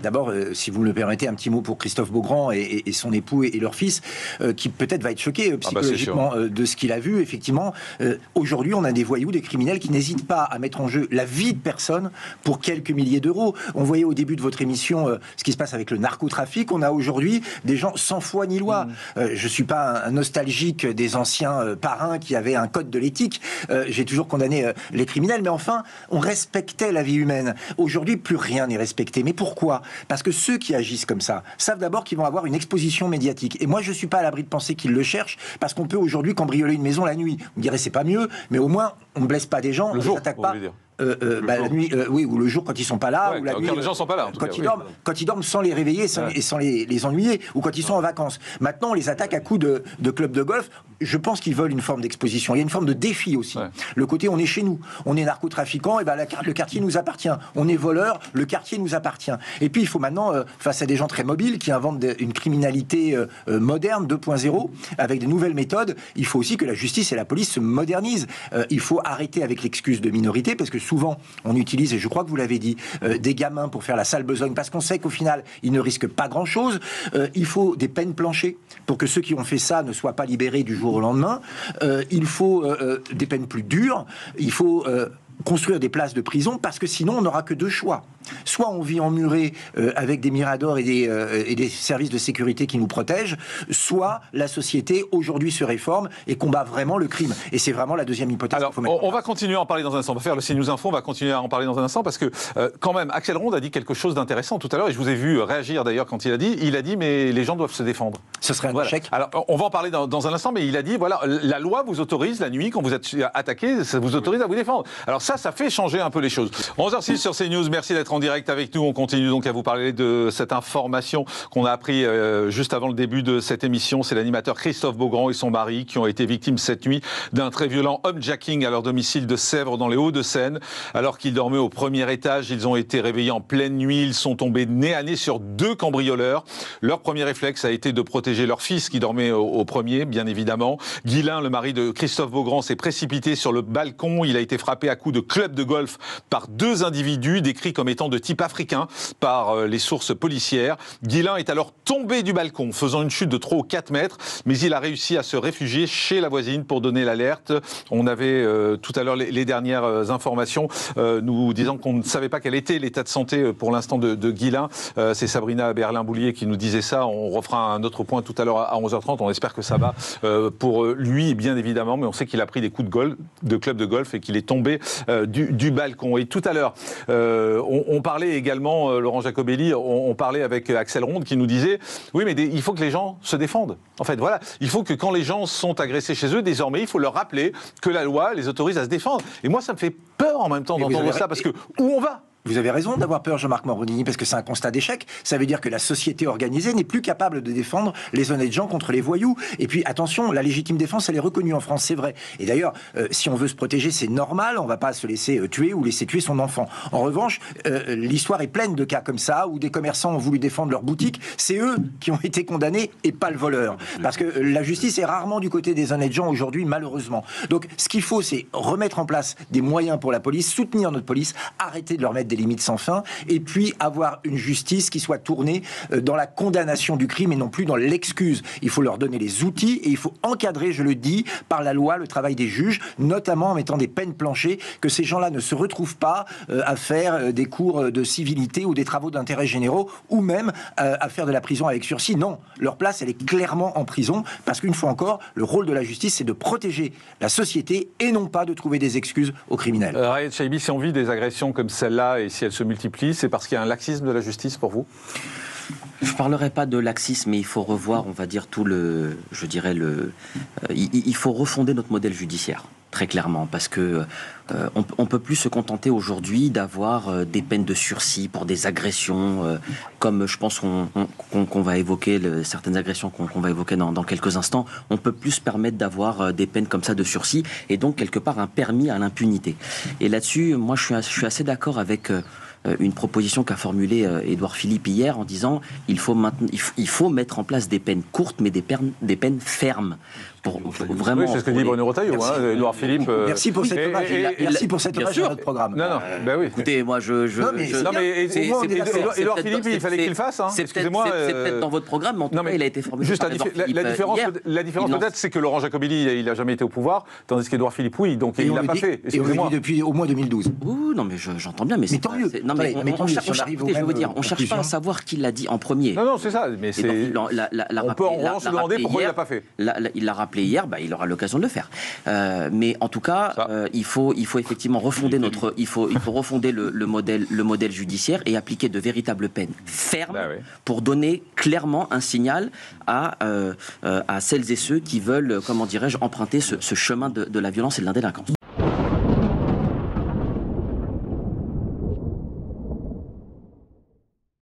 D'abord, si vous me le permettez, un petit mot pour Christophe Beaugrand et son époux et leur fils, qui peut-être va être choqué psychologiquement de ce qu'il a vu. Effectivement, aujourd'hui, on a des voyous, des criminels qui n'hésitent pas à mettre en jeu la vie de personnes pour quelques milliers d'euros. On voyait au début de votre émission ce qui se passe avec le narcotrafic. On a aujourd'hui des gens sans foi ni loi. Je suis pas un nostalgique des anciens parrains qui avaient un code de l'éthique. J'ai toujours condamné les criminels, mais enfin, on respectait la vie humaine. Aujourd'hui, plus rien n'est respecté. Mais pourquoi ? Parce que ceux qui agissent comme ça savent d'abord qu'ils vont avoir une exposition médiatique. Et moi, je ne suis pas à l'abri de penser qu'ils le cherchent, parce qu'on peut aujourd'hui cambrioler une maison la nuit. Vous me direz, c'est pas mieux, mais au moins, on ne blesse pas des gens, on ne les attaque pas. La nuit, oui, ou le jour quand ils sont pas là, ou la nuit, quand les gens sont pas là, quand ils dorment sans les réveiller et sans les ennuyer, ou quand ils sont en vacances. Maintenant, on les attaque à coups de club de golf. Je pense qu'ils veulent une forme d'exposition. Il y a une forme de défi aussi. Le côté, on est chez nous, on est narcotrafiquant, et le quartier nous appartient. On est voleur, le quartier nous appartient. Et puis, il faut maintenant, face à des gens très mobiles qui inventent une criminalité moderne 2.0 avec des nouvelles méthodes, il faut aussi que la justice et la police se modernisent. Il faut arrêter avec l'excuse de minorité, parce que souvent, on utilise, et je crois que vous l'avez dit, des gamins pour faire la sale besogne, parce qu'on sait qu'au final, ils ne risquent pas grand-chose. Il faut des peines planchées pour que ceux qui ont fait ça ne soient pas libérés du jour au lendemain. Il faut des peines plus dures. Il faut construire des places de prison, parce que sinon on n'aura que deux choix. Soit on vit emmuré avec des miradors et des services de sécurité qui nous protègent, soit la société aujourd'hui se réforme et combat vraiment le crime. Et c'est vraiment la deuxième hypothèse. Alors, on va continuer à en parler dans un instant. On va faire le CNews Info, on va continuer à en parler dans un instant, parce que quand même, Axel Ronde a dit quelque chose d'intéressant tout à l'heure, et je vous ai vu réagir d'ailleurs quand il a dit mais les gens doivent se défendre. Ce serait un échec. Alors, on va en parler dans un instant, mais il a dit, voilà, la loi vous autorise, la nuit, quand vous êtes attaqué, ça vous autorise à vous défendre. Alors ça fait changer un peu les choses. 11h06 sur CNews, merci d'être en direct avec nous. On continue donc à vous parler de cette information qu'on a appris juste avant le début de cette émission. C'est l'animateur Christophe Beaugrand et son mari qui ont été victimes cette nuit d'un très violent homejacking à leur domicile de Sèvres dans les Hauts-de-Seine. Alors qu'ils dormaient au premier étage, ils ont été réveillés en pleine nuit. Ils sont tombés nez à nez sur deux cambrioleurs. Leur premier réflexe a été de protéger leur fils qui dormait au premier, bien évidemment. Guylain, le mari de Christophe Beaugrand, s'est précipité sur le balcon. Il a été frappé à coups de club de golf par deux individus décrits comme étant de type africain par les sources policières. Guylain est alors tombé du balcon, faisant une chute de 3 ou 4 mètres, mais il a réussi à se réfugier chez la voisine pour donner l'alerte. On avait tout à l'heure les dernières informations nous disant qu'on ne savait pas quel était l'état de santé pour l'instant de Guylain. C'est Sabrina Berlin-Boulier qui nous disait ça. On refera un autre point tout à l'heure à 11h30. On espère que ça va pour lui, bien évidemment, mais on sait qu'il a pris des coups de club de golf et qu'il est tombé du balcon. Et tout à l'heure, on parlait également, Laurent Jacobelli, on parlait avec Axel Ronde qui nous disait, oui, mais il faut que les gens se défendent. En fait, voilà, il faut que quand les gens sont agressés chez eux, désormais, il faut leur rappeler que la loi les autorise à se défendre. Et moi, ça me fait peur en même temps d'entendre ça, parce que où on va ? Vous avez raison d'avoir peur, Jean-Marc Morandini, parce que c'est un constat d'échec. Ça veut dire que la société organisée n'est plus capable de défendre les honnêtes gens contre les voyous. Et puis, attention, la légitime défense, elle est reconnue en France, c'est vrai. Et d'ailleurs, si on veut se protéger, c'est normal. On ne va pas se laisser tuer ou laisser tuer son enfant. En revanche, l'histoire est pleine de cas comme ça, où des commerçants ont voulu défendre leur boutique. C'est eux qui ont été condamnés et pas le voleur. Parce que la justice est rarement du côté des honnêtes gens aujourd'hui, malheureusement. Donc, ce qu'il faut, c'est remettre en place des moyens pour la police, soutenir notre police, arrêter de leur mettre des limites sans fin, et puis avoir une justice qui soit tournée dans la condamnation du crime et non plus dans l'excuse. Il faut leur donner les outils et il faut encadrer, je le dis, par la loi, le travail des juges, notamment en mettant des peines planchées, que ces gens-là ne se retrouvent pas à faire des cours de civilité ou des travaux d'intérêt généraux, ou même à faire de la prison avec sursis. Non, leur place, elle est clairement en prison, parce qu'une fois encore, le rôle de la justice, c'est de protéger la société et non pas de trouver des excuses aux criminels. Rayed Chaibi, si on vit des agressions comme celle-là et si elles se multiplient, c'est parce qu'il y a un laxisme de la justice pour vous ? Je ne parlerai pas de laxisme, mais il faut revoir, on va dire, il faut refonder notre modèle judiciaire, très clairement, parce que on peut plus se contenter aujourd'hui d'avoir des peines de sursis pour des agressions, comme je pense qu'on va évoquer, certaines agressions qu'on va évoquer dans quelques instants. On peut plus se permettre d'avoir des peines comme ça de sursis, et donc quelque part un permis à l'impunité. Et là-dessus, moi je suis assez d'accord avec une proposition qu'a formulée Édouard Philippe hier en disant il faut mettre en place des peines courtes mais des peines fermes. Pour vraiment. Oui, c'est ce que dit Bruno Retailleau, Édouard Philippe. Merci pour cet hommage. Merci pour cet hommage à notre programme. Non, ben oui. Écoutez, moi, Édouard Philippe, il fallait qu'il le fasse. C'est peut-être dans votre programme, mais en tout cas, il a été formulé. Juste la différence peut-être, c'est que Laurent Jacobelli, il n'a jamais été au pouvoir, tandis qu'Édouard Philippe, oui, donc il ne l'a pas fait. Et on le dit depuis au moins 2012. Oui, non, mais j'entends bien, mais c'est tant mieux. Non, mais on cherche pas à savoir qui l'a dit en premier. Non, c'est ça, mais c'est. On peut en se demander pourquoi il l'a pas fait. Il l'a rappelé hier, il aura l'occasion de le faire. Mais en tout cas, il faut effectivement refonder refonder le modèle judiciaire et appliquer de véritables peines fermes pour donner clairement un signal à celles et ceux qui veulent, comment dirais-je, emprunter ce chemin de la violence et de la délinquance.